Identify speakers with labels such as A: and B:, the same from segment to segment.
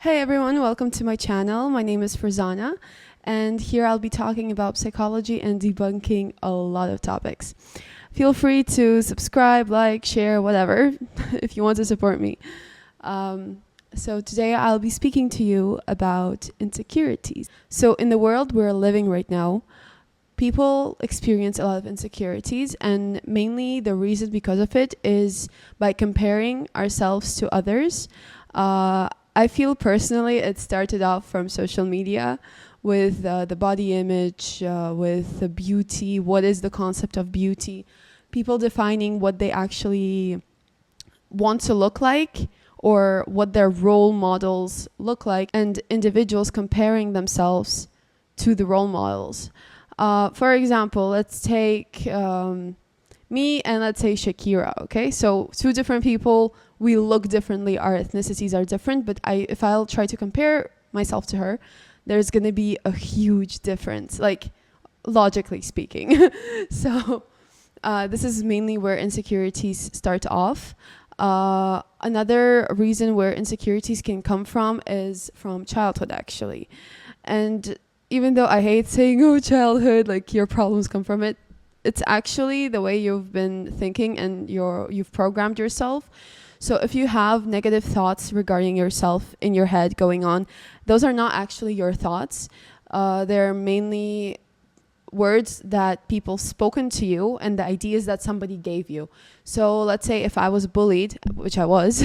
A: Hey everyone, welcome to my channel. My name is Fruzanna, and here I'll be talking about psychology and debunking a lot of topics. Feel free to subscribe, like, share, whatever, if you want to support me. So today I'll be speaking to you about insecurities. So in the world we're living right now, people experience a lot of insecurities, and mainly the reason because of it is by comparing ourselves to others. I feel personally it started off from social media with the body image, with the beauty. What is the concept of beauty? People defining what they actually want to look like or what their role models look like, and individuals comparing themselves to the role models. For example, let's take me and let's say Shakira, okay? So two different people, we look differently, our ethnicities are different, but if I'll try to compare myself to her, there's going to be a huge difference, like logically speaking. So this is mainly where insecurities start off. Another reason where insecurities can come from is from childhood, actually. And even though I hate saying, oh, childhood, like your problems come from it, it's actually the way you've been thinking and you've programmed yourself. So if you have negative thoughts regarding yourself in your head going on, those are not actually your thoughts. They're mainly words that people spoken to you and the ideas that somebody gave you. So let's say if I was bullied, which I was,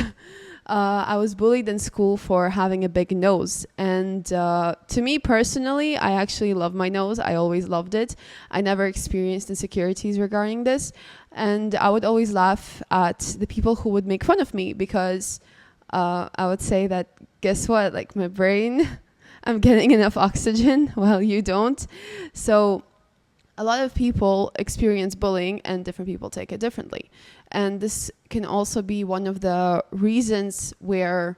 A: I was bullied in school for having a big nose. And to me personally, I actually love my nose. I always loved it. I never experienced insecurities regarding this. And I would always laugh at the people who would make fun of me because I would say that, guess what? Like my brain, I'm getting enough oxygen while you don't. So a lot of people experience bullying and different people take it differently. And this can also be one of the reasons where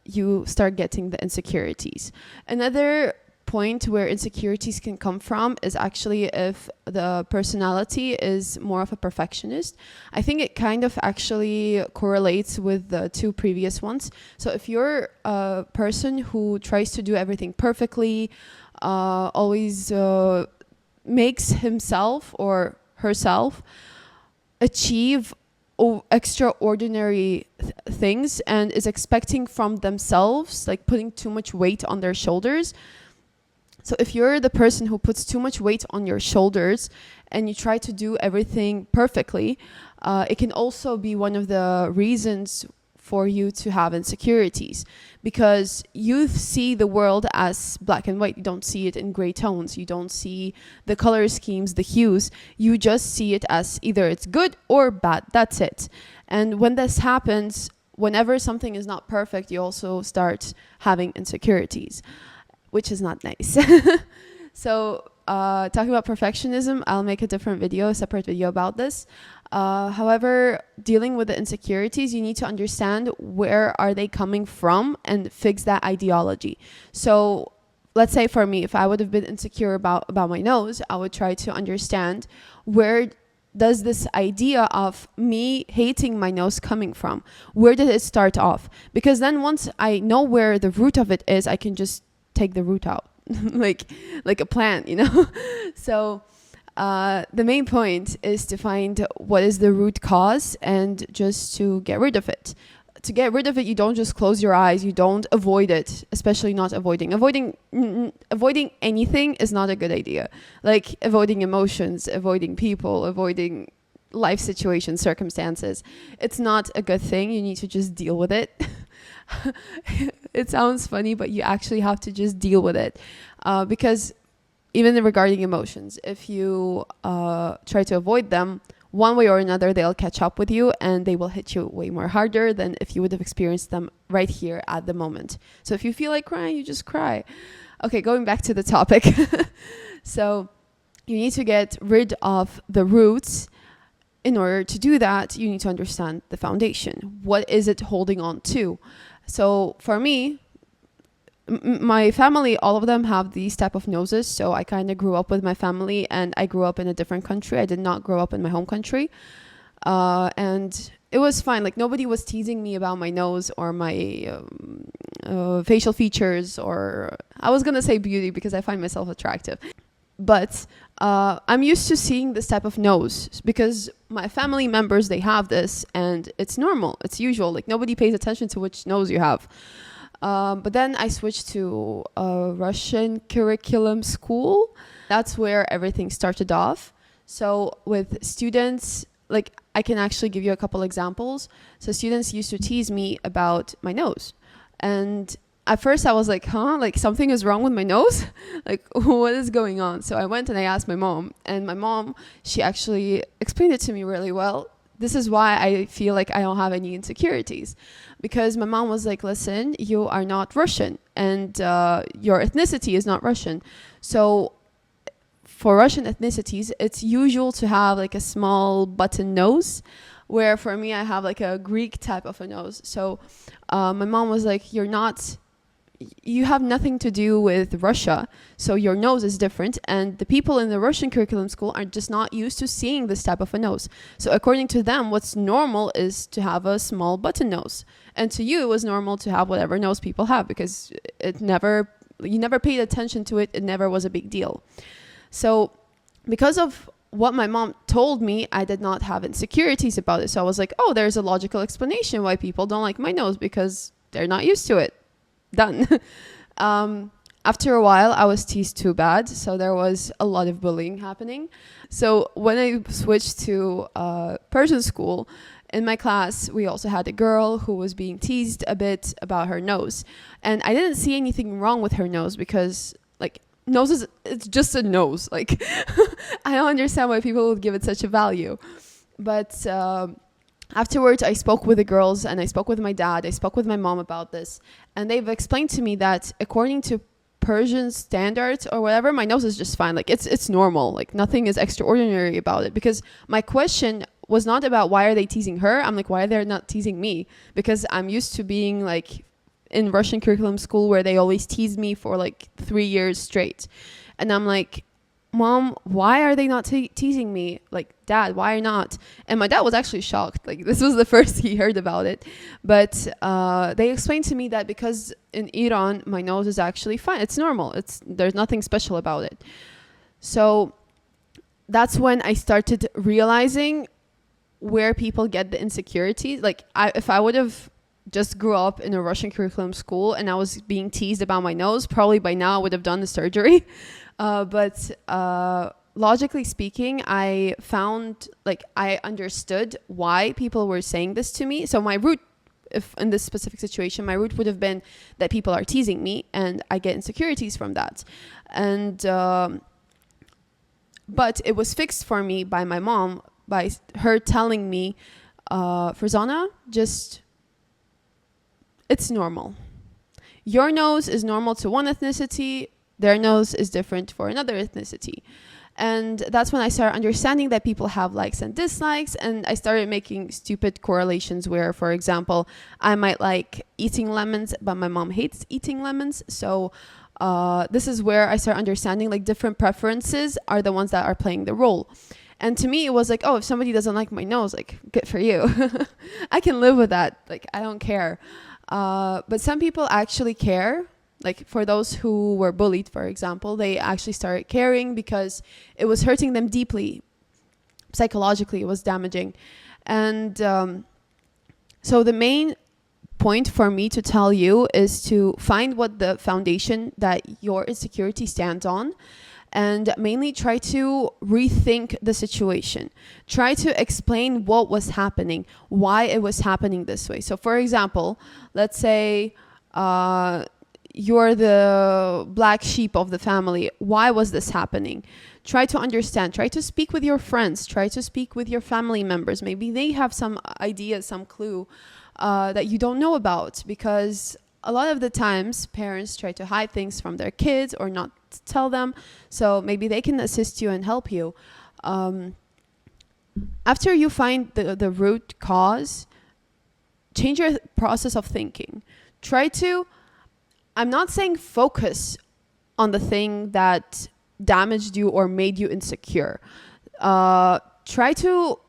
A: you start getting the insecurities. Another point where insecurities can come from is actually if the personality is more of a perfectionist. I think it kind of actually correlates with the two previous ones. So if you're a person who tries to do everything perfectly, always makes himself or herself achieve extraordinary things and is expecting from themselves, like putting too much weight on their shoulders. So if you're the person who puts too much weight on your shoulders and you try to do everything perfectly, it can also be one of the reasons for you to have insecurities, because you see the world as black and white. You don't see it in gray tones. You don't see the color schemes, the hues. You just see it as either it's good or bad. That's it. And when this happens, whenever something is not perfect, you also start having insecurities, which is not nice. So talking about perfectionism, I'll make a different video, a separate video about this. However, dealing with the insecurities, you need to understand where are they coming from and fix that ideology. So let's say for me, if I would have been insecure about my nose, I would try to understand where does this idea of me hating my nose coming from? Where did it start off? Because then once I know where the root of it is, I can just take the root out like a plant, you know? So the main point is to find what is the root cause and just to get rid of it. To get rid of it, you don't just close your eyes. You don't avoid it, especially not avoiding. Avoiding anything is not a good idea. Like avoiding emotions, avoiding people, avoiding life situations, circumstances. It's not a good thing. You need to just deal with it. It sounds funny, but you actually have to just deal with it. Because even regarding emotions, if you try to avoid them, one way or another, they'll catch up with you and they will hit you way more harder than if you would have experienced them right here at the moment. So if you feel like crying, you just cry. Okay, going back to the topic. So you need to get rid of the roots. In order to do that, you need to understand the foundation. What is it holding on to? So for me, my family, all of them have these type of noses. So I kind of grew up with my family and I grew up in a different country. I did not grow up in my home country. And it was fine. Like nobody was teasing me about my nose or my facial features, or I was gonna say beauty because I find myself attractive. But I'm used to seeing this type of nose because my family members, they have this and it's normal. It's usual. Like nobody pays attention to which nose you have. But then I switched to a Russian curriculum school. That's where everything started off. So with students, like I can actually give you a couple examples. So students used to tease me about my nose. And at first I was like, like something is wrong with my nose? Like what is going on? So I went and I asked my mom, and my mom, she actually explained it to me really well. This is why I feel like I don't have any insecurities, because my mom was like, listen, you are not Russian and your ethnicity is not Russian. So for Russian ethnicities, it's usual to have like a small button nose, where for me, I have like a Greek type of a nose. So my mom was like, you have nothing to do with Russia, so your nose is different, and the people in the Russian curriculum school are just not used to seeing this type of a nose. So according to them, what's normal is to have a small button nose, and to you it was normal to have whatever nose people have, because you never paid attention to it. It never was a big deal. So because of what my mom told me, I did not have insecurities about it. So I was like, oh, there's a logical explanation why people don't like my nose, because they're not used to it. Done. After a while, I was teased too bad, so there was a lot of bullying happening. So when I switched to Persian school, in my class, we also had a girl who was being teased a bit about her nose. And I didn't see anything wrong with her nose, because like it's just a nose. Like I don't understand why people would give it such a value. But afterwards, I spoke with the girls, and I spoke with my dad. I spoke with my mom about this. And they've explained to me that according to Persian standards or whatever, my nose is just fine. Like it's normal. Like nothing is extraordinary about it. Because my question was not about why are they teasing her. I'm like, why are they not teasing me? Because I'm used to being like in Russian curriculum school, where they always tease me for like 3 years straight. And I'm like, Mom, why are they not teasing me? Like, Dad, why not? And my dad was actually shocked. Like, this was the first he heard about it. But they explained to me that because in Iran, my nose is actually fine. It's normal. There's nothing special about it. So that's when I started realizing where people get the insecurities. Like, if I would have just grew up in a Russian curriculum school and I was being teased about my nose, probably by now I would have done the surgery. But logically speaking, I found, like, I understood why people were saying this to me. So my root, if in this specific situation, my root would have been that people are teasing me and I get insecurities from that. And, but it was fixed for me by my mom, by her telling me, Fruzanna, it's normal. Your nose is normal to one ethnicity. Their nose is different for another ethnicity. And that's when I started understanding that people have likes and dislikes. And I started making stupid correlations where, for example, I might like eating lemons, but my mom hates eating lemons. So this is where I start understanding like different preferences are the ones that are playing the role. And to me, it was like, oh, if somebody doesn't like my nose, like, good for you. I can live with that. Like, I don't care. But some people actually care. Like for those who were bullied, for example, they actually started caring because it was hurting them deeply. Psychologically, it was damaging. And so the main point for me to tell you is to find what the foundation that your insecurity stands on, and mainly try to rethink the situation. Try to explain what was happening, why it was happening this way. So for example, let's say you're the black sheep of the family. Why was this happening? Try to understand. Try to speak with your friends. Try to speak with your family members. Maybe they have some idea, some clue that you don't know about. Because a lot of the times, parents try to hide things from their kids or not tell them. So maybe they can assist you and help you. After you find the root cause, change your process of thinking. Try to... I'm not saying focus on the thing that damaged you or made you insecure. Try to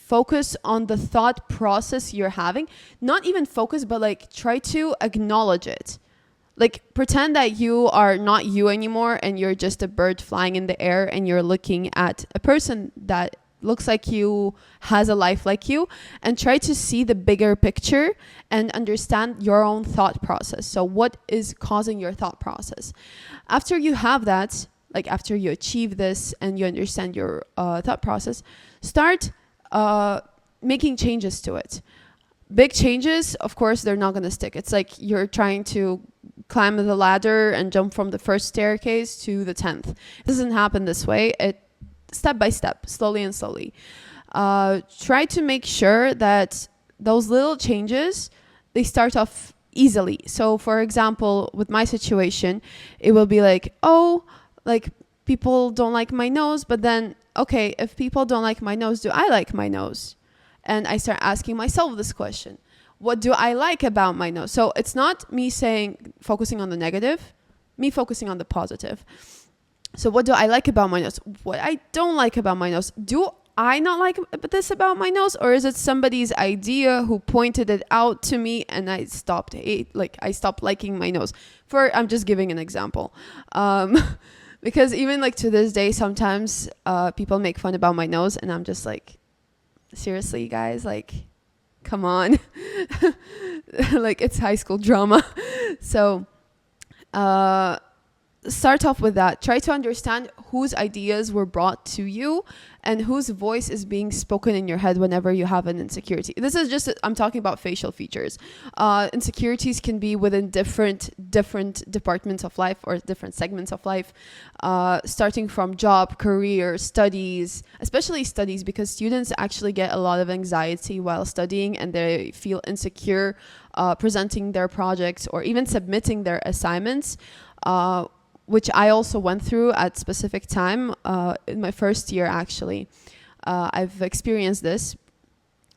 A: focus on the thought process you're having. Not even focus, but like try to acknowledge it. Like pretend that you are not you anymore and you're just a bird flying in the air and you're looking at a person that looks like you, has a life like you, and try to see the bigger picture and understand your own thought process. So what is causing your thought process? After you have that, like after you achieve this and you understand your thought process, start making changes to it. Big changes, of course, they're not going to stick. It's like you're trying to climb the ladder and jump from the first staircase to the 10th. It doesn't happen this way. It step by step, slowly and slowly. Try to make sure that those little changes, they start off easily. So for example, with my situation, it will be like, oh, like people don't like my nose, but then, okay, if people don't like my nose, do I like my nose? And I start asking myself this question. What do I like about my nose? So it's not me focusing on the negative, me focusing on the positive. So what do I like about my nose? What I don't like about my nose? Do I not like this about my nose? Or is it somebody's idea who pointed it out to me and I stopped liking my nose? I'm just giving an example. Because even like to this day, sometimes people make fun about my nose and I'm just like, seriously, guys, like, come on. Like it's high school drama. So start off with that. Try to understand whose ideas were brought to you and whose voice is being spoken in your head whenever you have an insecurity. This is just, I'm talking about facial features. Insecurities can be within different departments of life or different segments of life, starting from job, career, studies, especially studies, because students actually get a lot of anxiety while studying and they feel insecure presenting their projects or even submitting their assignments. Which I also went through at specific time in my first year, actually. I've experienced this.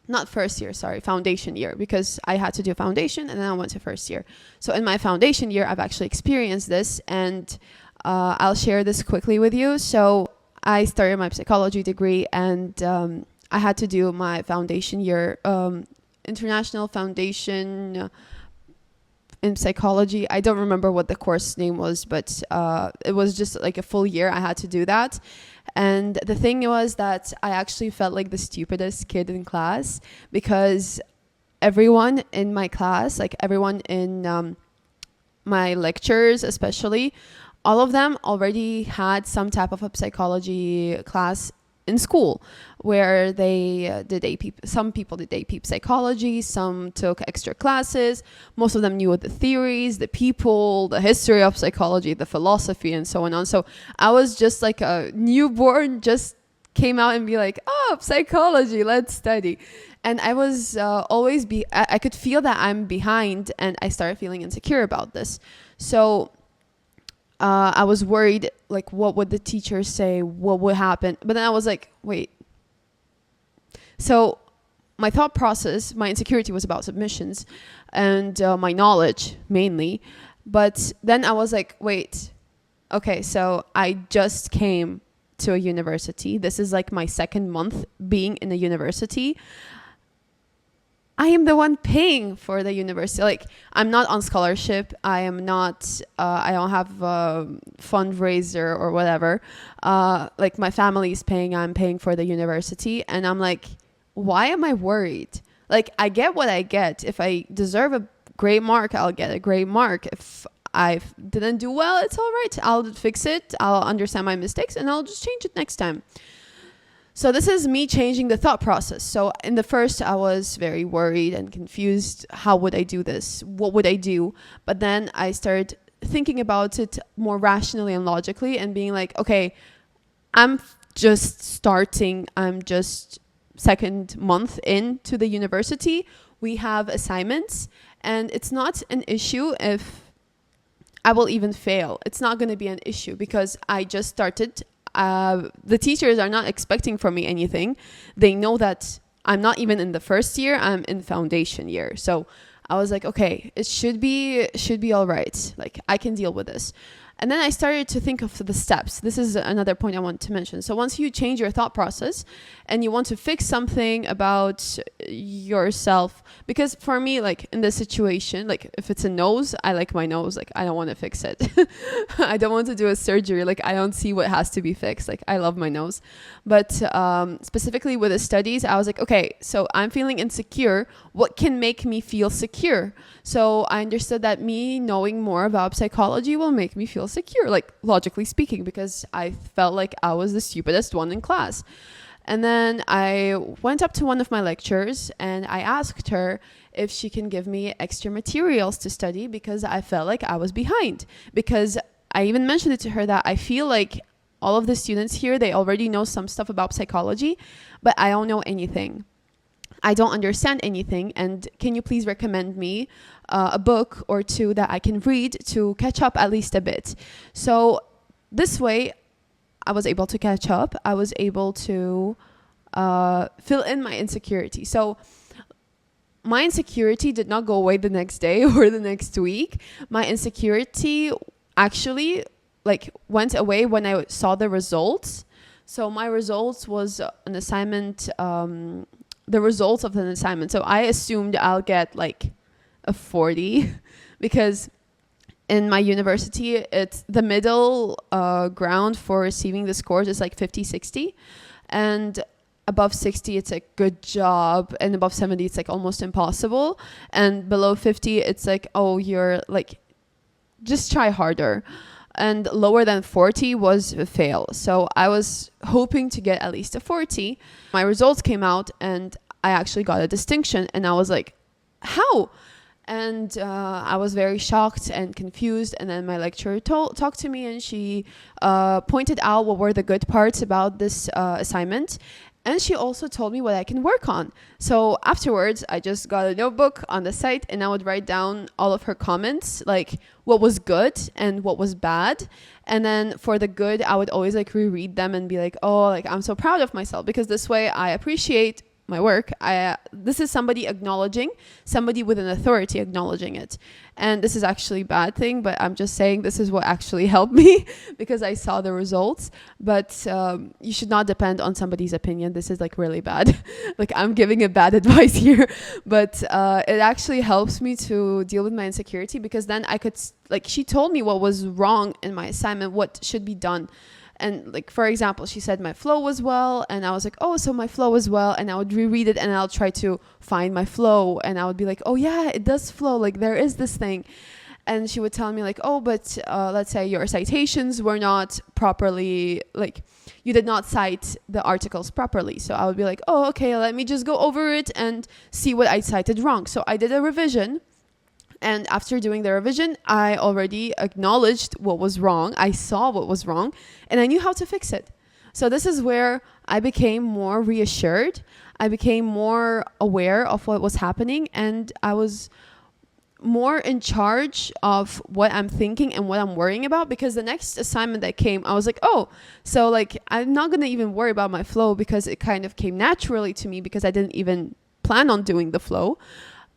A: Not first year, sorry, foundation year, because I had to do foundation and then I went to first year. So in my foundation year, I've actually experienced this, and I'll share this quickly with you. So I started my psychology degree and I had to do my foundation year, international foundation in psychology. I don't remember what the course name was, but it was just like a full year I had to do that. And the thing was that I actually felt like the stupidest kid in class, because everyone in my class, like everyone in my lectures especially, all of them already had some type of a psychology class in school, where they did AP. Some people did AP psychology, some took extra classes. Most of them knew the theories, the people, the history of psychology, the philosophy, and so on. So I was just like a newborn, just came out and be like, oh, psychology, let's study. And I was I could feel that I'm behind, and I started feeling insecure about this. So I was worried, like, what would the teacher say? What would happen? But then I was like, wait. So my thought process, my insecurity was about submissions and my knowledge mainly. But then I was like, wait, okay, so I just came to a university. This is like my second month being in a university. I am the one paying for the university. Like, I'm not on scholarship. I am not, I don't have a fundraiser or whatever. Like, my family is paying, I'm paying for the university. And I'm like, why am I worried? Like, I get what I get. If I deserve a great mark, I'll get a great mark. If I didn't do well, it's all right. I'll fix it. I'll understand my mistakes and I'll just change it next time. So this is me changing the thought process. So in the first, I was very worried and confused. How would I do this? What would I do? But then I started thinking about it more rationally and logically and being like, okay, I'm just starting. I'm just second month into the university. We have assignments, and it's not an issue if I will even fail. It's not going to be an issue because I just started. The teachers are not expecting from me anything. They know that I'm not even in the first year, I'm in foundation year. So I was like, okay, it should be all right. Like, I can deal with this. And then I started to think of the steps. This is another point I want to mention. So once you change your thought process and you want to fix something about yourself, because for me, like in this situation, like if it's a nose, I like my nose, like I don't want to fix it. I don't want to do a surgery. Like I don't see what has to be fixed. Like I love my nose. But specifically with the studies, I was like, okay, so I'm feeling insecure. What can make me feel secure? So I understood that me knowing more about psychology will make me feel secure, like logically speaking, because I felt like I was the stupidest one in class. And then I went up to one of my lecturers and I asked her if she can give me extra materials to study because I felt like I was behind. Because I even mentioned it to her that I feel like all of the students here, they already know some stuff about psychology, but I don't know anything. I don't understand anything, and can you please recommend me a book or two that I can read to catch up at least a bit? So this way, I was able to catch up. I was able to fill in my insecurity. So my insecurity did not go away the next day or the next week. My insecurity actually went away when I saw the results. So my results was an assignment, the results of an assignment. So I assumed I'll get like a 40 because in my university, it's the middle ground for receiving the scores is like 50, 60. And above 60, it's like good job. And above 70, it's like almost impossible. And below 50, it's like, oh, you're like, just try harder. And lower than 40 was a fail. So I was hoping to get at least a 40. My results came out and I actually got a distinction. And I was like, how? And I was very shocked and confused. And then my lecturer talked to me and she pointed out what were the good parts about this assignment. And she also told me what I can work on. So afterwards, I just got a notebook on the site and I would write down all of her comments, like what was good and what was bad. And then for the good, I would always like reread them and be like, oh, like I'm so proud of myself because this way I appreciate my work. This is somebody acknowledging, somebody with an authority acknowledging it. And this is actually a bad thing, but I'm just saying this is what actually helped me because I saw the results. But you should not depend on somebody's opinion. This is like really bad. Like I'm giving a bad advice here, but it actually helps me to deal with my insecurity because then I could, like she told me what was wrong in my assignment, what should be done. And like, for example, she said my flow was well. And I was like, oh, so my flow was well. And I would reread it and I'll try to find my flow. And I would be like, oh, yeah, it does flow. Like there is this thing. And she would tell me like, oh, but let's say your citations were not properly, like you did not cite the articles properly. So I would be like, oh, okay, let me just go over it and see what I cited wrong. So I did a revision. And after doing the revision, I already acknowledged what was wrong. I saw what was wrong and I knew how to fix it. So this is where I became more reassured. I became more aware of what was happening and I was more in charge of what I'm thinking and what I'm worrying about because the next assignment that came, I was like, oh, so like I'm not going to even worry about my flow because it kind of came naturally to me because I didn't even plan on doing the flow.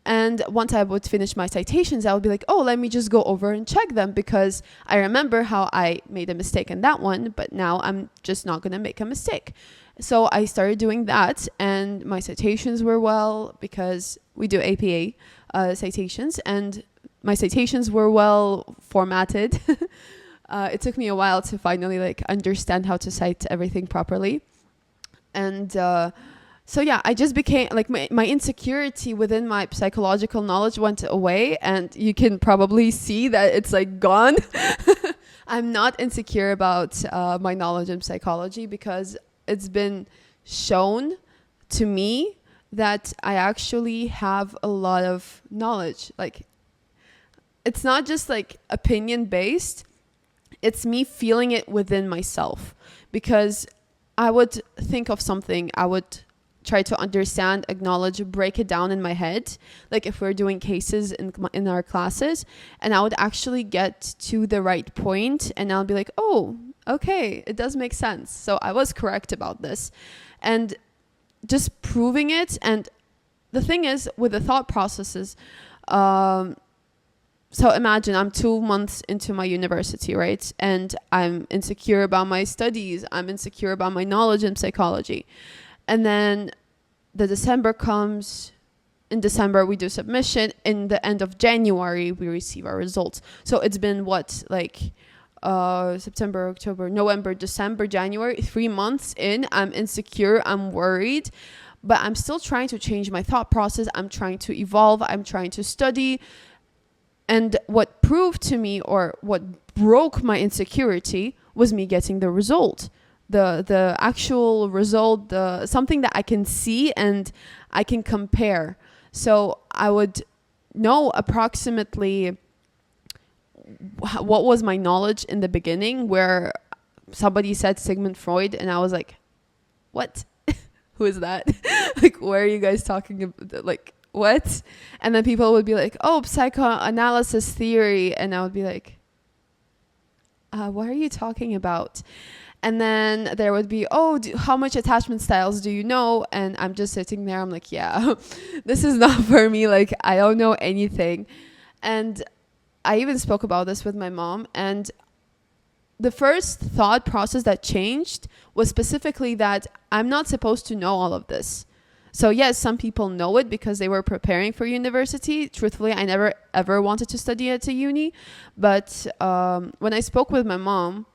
A: And once I would finish my citations, I would be like, oh, let me just go over and check them because I remember how I made a mistake in that one, but now I'm just not going to make a mistake. So I started doing that and my citations were well because we do APA citations and my citations were well formatted. It took me a while to finally like understand how to cite everything properly. And so yeah, I just became like my insecurity within my psychological knowledge went away and you can probably see that it's like gone. I'm not insecure about my knowledge in psychology because it's been shown to me that I actually have a lot of knowledge. Like it's not just like opinion based. It's me feeling it within myself because I would think of something, I would try to understand, acknowledge, break it down in my head, like if we're doing cases in our classes, and I would actually get to the right point and I'll be like, oh, okay, it does make sense. So I was correct about this. And just proving it. And the thing is with the thought processes, so imagine I'm 2 months into my university, right? And I'm insecure about my studies. I'm insecure about my knowledge in psychology. And then the December comes. In December, we do submission. In the end of January, we receive our results. So it's been September, October, November, December, January, 3 months in. I'm insecure. I'm worried. But I'm still trying to change my thought process. I'm trying to evolve. I'm trying to study. And what proved to me, or what broke my insecurity, was me getting the result. The actual result, something that I can see and I can compare. So I would know approximately what was my knowledge in the beginning, where somebody said Sigmund Freud and I was like, what? Who is that? Like, where are you guys talking about? Like, what? And then people would be like, oh, psychoanalysis theory. And I would be like, what are you talking about? And then there would be, how much attachment styles do you know? And I'm just sitting there. I'm like, yeah, this is not for me. Like, I don't know anything. And I even spoke about this with my mom. And the first thought process that changed was specifically that I'm not supposed to know all of this. So yes, some people know it because they were preparing for university. Truthfully, I never ever wanted to study at a uni. But when I spoke with my mom,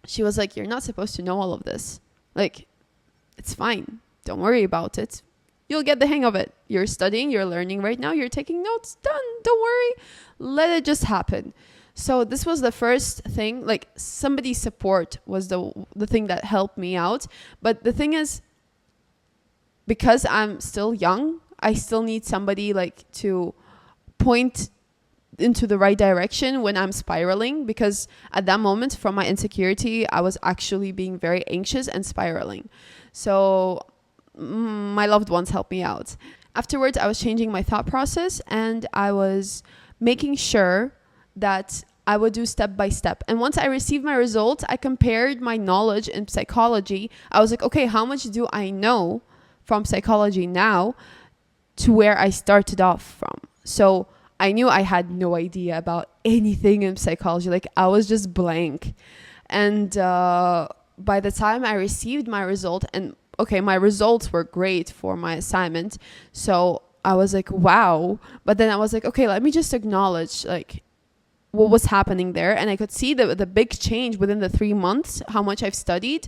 A: she was like, you're not supposed to know all of this. Like, it's fine. Don't worry about it. You'll get the hang of it. You're studying, you're learning right now, you're taking notes. Done. Don't worry. Let it just happen. So this was the first thing. Like, somebody's support was the thing that helped me out. But the thing is, because I'm still young, I still need somebody like to point into the right direction when I'm spiraling, because at that moment, from my insecurity, I was actually being very anxious and spiraling. So my loved ones helped me out. Afterwards, I was changing my thought process, and I was making sure that I would do step by step. And once I received my results, I compared my knowledge in psychology. I was like, okay, how much do I know from psychology now to where I started off from? So I knew I had no idea about anything in psychology. Like, I was just blank. And by the time I received my result, and okay, my results were great for my assignment. So I was like, wow. But then I was like, okay, let me just acknowledge like what was happening there. And I could see the big change within the 3 months, how much I've studied.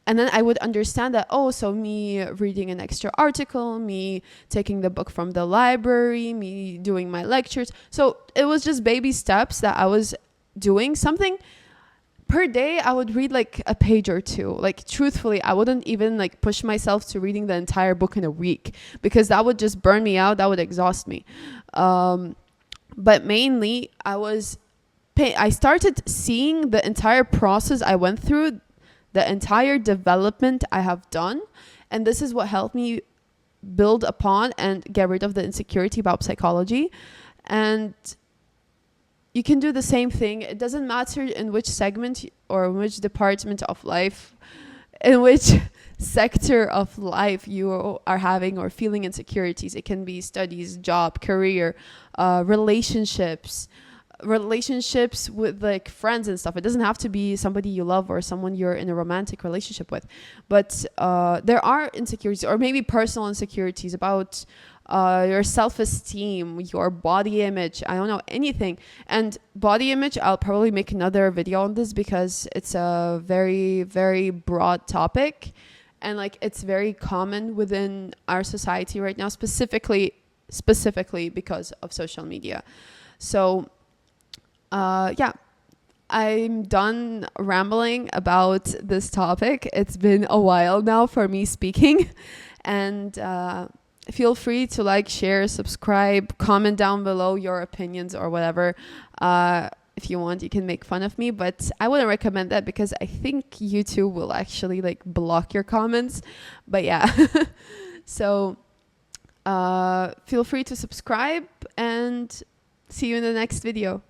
A: And then I would understand that, so me reading an extra article, me taking the book from the library, me doing my lectures. So it was just baby steps that I was doing. Something per day, I would read like a page or two. Like, truthfully, I wouldn't even like push myself to reading the entire book in a week, because that would just burn me out. That would exhaust me. But mainly, I started seeing the entire process I went through, the entire development I have done. And this is what helped me build upon and get rid of the insecurity about psychology. And you can do the same thing. It doesn't matter in which segment or in which department of life, in which sector of life you are having or feeling insecurities. It can be studies, job, career, relationships with like friends and stuff. It doesn't have to be somebody you love or someone you're in a romantic relationship with. But there are insecurities, or maybe personal insecurities about your self-esteem, your body image. I don't know, anything. And body image, I'll probably make another video on this, because it's a very, very broad topic. And like, it's very common within our society right now, specifically because of social media. So I'm done rambling about this topic. It's been a while now for me speaking. And feel free to like, share, subscribe, comment down below your opinions or whatever. If you want, you can make fun of me, but I wouldn't recommend that, because I think YouTube will actually like block your comments. But yeah, so feel free to subscribe, and see you in the next video.